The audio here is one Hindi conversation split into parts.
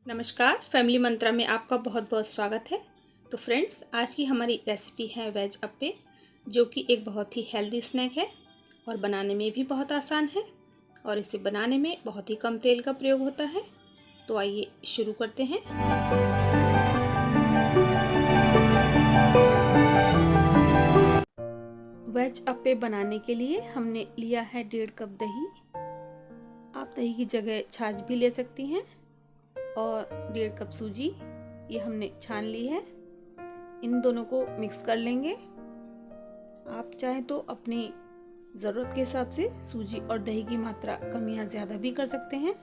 नमस्कार, फैमिली मंत्रा में आपका बहुत बहुत स्वागत है। तो फ्रेंड्स, आज की हमारी रेसिपी है वेज अप्पे, जो कि एक बहुत ही हेल्दी स्नैक है और बनाने में भी बहुत आसान है और इसे बनाने में बहुत ही कम तेल का प्रयोग होता है। तो आइए शुरू करते हैं। वेज अप्पे बनाने के लिए हमने लिया है 1.5 कप दही। आप दही की जगह छाछ भी ले सकती हैं। और 1.5 कप सूजी ये हमने छान ली है। इन दोनों को मिक्स कर लेंगे। आप चाहें तो अपनी ज़रूरत के हिसाब से सूजी और दही की मात्रा कम या ज़्यादा भी कर सकते हैं।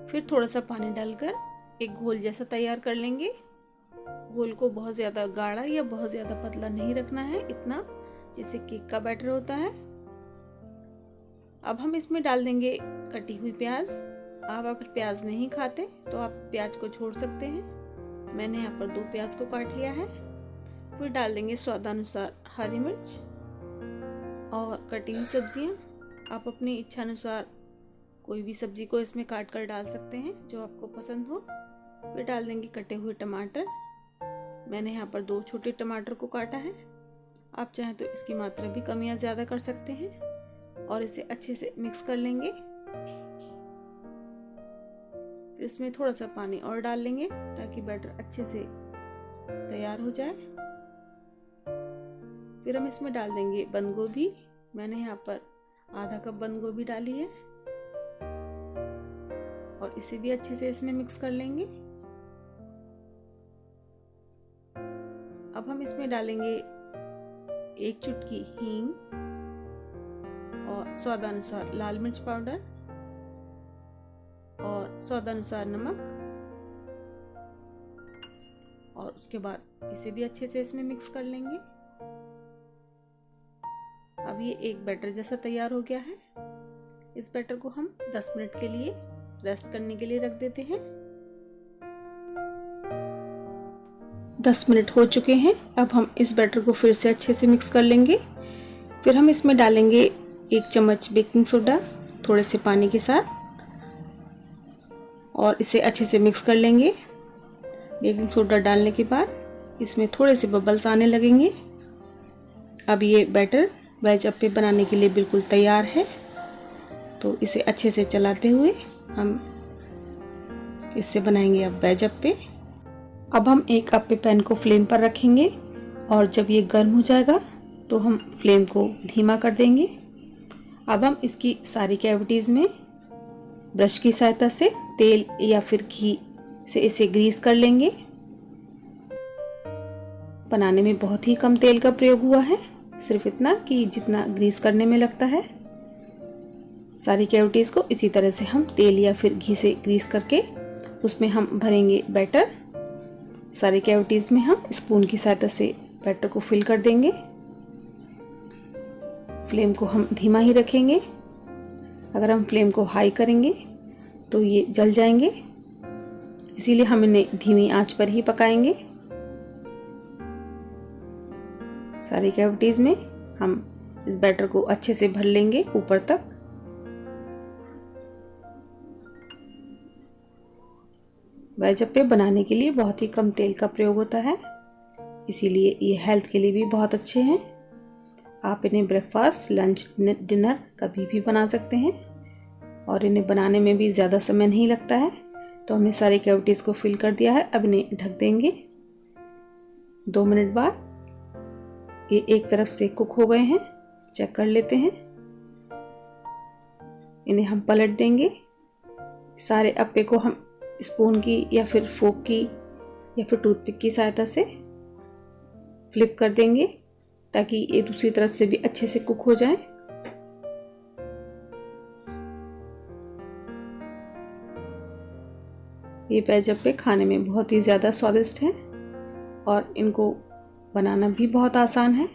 फिर थोड़ा सा पानी डालकर एक घोल जैसा तैयार कर लेंगे। घोल को बहुत ज़्यादा गाढ़ा या बहुत ज़्यादा पतला नहीं रखना है, इतना जैसे केक का बैटर होता है। अब हम इसमें डाल देंगे कटी हुई प्याज। आप अगर प्याज नहीं खाते तो आप प्याज को छोड़ सकते हैं। मैंने यहाँ पर 2 प्याज को काट लिया है। फिर डाल देंगे स्वादानुसार हरी मिर्च और कटी हुई सब्जियाँ। आप अपनी इच्छा अनुसार कोई भी सब्जी को इसमें काट कर डाल सकते हैं जो आपको पसंद हो। फिर डाल देंगे कटे हुए टमाटर। मैंने यहाँ पर 2 छोटे टमाटर को काटा है। आप चाहें तो इसकी मात्रा भी कम या ज़्यादा कर सकते हैं और इसे अच्छे से मिक्स कर लेंगे। इसमें थोड़ा सा पानी और डाल लेंगे ताकि बैटर अच्छे से तैयार हो जाए। फिर हम इसमें डाल देंगे बंद गोभी। मैंने यहाँ पर आधा कप बंद गोभी डाली है और इसे भी अच्छे से इसमें मिक्स कर लेंगे। अब हम इसमें डालेंगे 1 चुटकी हींग और स्वादानुसार लाल मिर्च पाउडर और स्वादानुसार नमक। और उसके बाद इसे भी अच्छे से इसमें मिक्स कर लेंगे। अब ये एक बैटर जैसा तैयार हो गया है। इस बैटर को हम 10 मिनट के लिए रेस्ट करने के लिए रख देते हैं। 10 मिनट हो चुके हैं। अब हम इस बैटर को फिर से अच्छे से मिक्स कर लेंगे। फिर हम इसमें डालेंगे 1 चम्मच बेकिंग सोडा थोड़े से पानी के साथ और इसे अच्छे से मिक्स कर लेंगे। बेकिंग सोडा डालने के बाद इसमें थोड़े से बबल्स आने लगेंगे। अब ये बैटर वेज अप्पे बनाने के लिए बिल्कुल तैयार है। तो इसे अच्छे से चलाते हुए हम इससे बनाएंगे अब वेज अप्पे। अब हम एक अप्पे पैन को फ्लेम पर रखेंगे और जब ये गर्म हो जाएगा तो हम फ्लेम को धीमा कर देंगे। अब हम इसकी सारी कैविटीज़ में ब्रश की सहायता से तेल या फिर घी से इसे ग्रीस कर लेंगे। बनाने में बहुत ही कम तेल का प्रयोग हुआ है, सिर्फ इतना कि जितना ग्रीस करने में लगता है। सारी कैविटीज़ को इसी तरह से हम तेल या फिर घी से ग्रीस करके उसमें हम भरेंगे बैटर। सारी कैविटीज़ में हम स्पून की सहायता से बैटर को फिल कर देंगे। फ्लेम को हम धीमा ही रखेंगे। अगर हम फ्लेम को हाई करेंगे तो ये जल जाएंगे, इसीलिए हम इन्हें धीमी आंच पर ही पकाएंगे। सारी कैविटीज़ में हम इस बैटर को अच्छे से भर लेंगे ऊपर तक। वेज अप्पे बनाने के लिए बहुत ही कम तेल का प्रयोग होता है, इसीलिए ये हेल्थ के लिए भी बहुत अच्छे हैं। आप इन्हें ब्रेकफास्ट, लंच, डिनर कभी भी बना सकते हैं और इन्हें बनाने में भी ज़्यादा समय नहीं लगता है। तो हमने सारी कैविटीज़ को फिल कर दिया है। अब इन्हें ढक देंगे। 2 मिनट बाद ये एक तरफ से कुक हो गए हैं, चेक कर लेते हैं। इन्हें हम पलट देंगे। सारे अप्पे को हम स्पून की या फिर फोक की या फिर टूथपिक की सहायता से फ्लिप कर देंगे ताकि ये दूसरी तरफ से भी अच्छे से कुक हो जाए। ये वेज अप्पे खाने में बहुत ही ज़्यादा स्वादिष्ट हैं और इनको बनाना भी बहुत आसान है।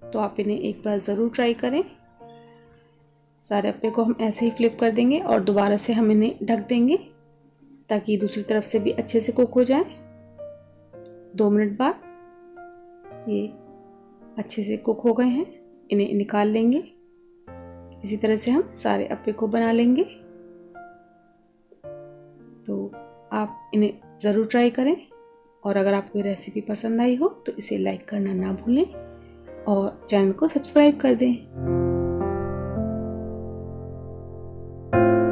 तो आप इन्हें एक बार ज़रूर ट्राई करें। सारे अप्पे को हम ऐसे ही फ्लिप कर देंगे और दोबारा से हम इन्हें ढक देंगे ताकि दूसरी तरफ से भी अच्छे से कुक हो जाए। 2 मिनट बाद ये अच्छे से कुक हो गए हैं। इन्हें निकाल लेंगे। इसी तरह से हम सारे अप्पे को बना लेंगे। तो आप इन्हें ज़रूर ट्राई करें। और अगर आपको ये रेसिपी पसंद आई हो तो इसे लाइक करना ना भूलें और चैनल को सब्सक्राइब कर दें।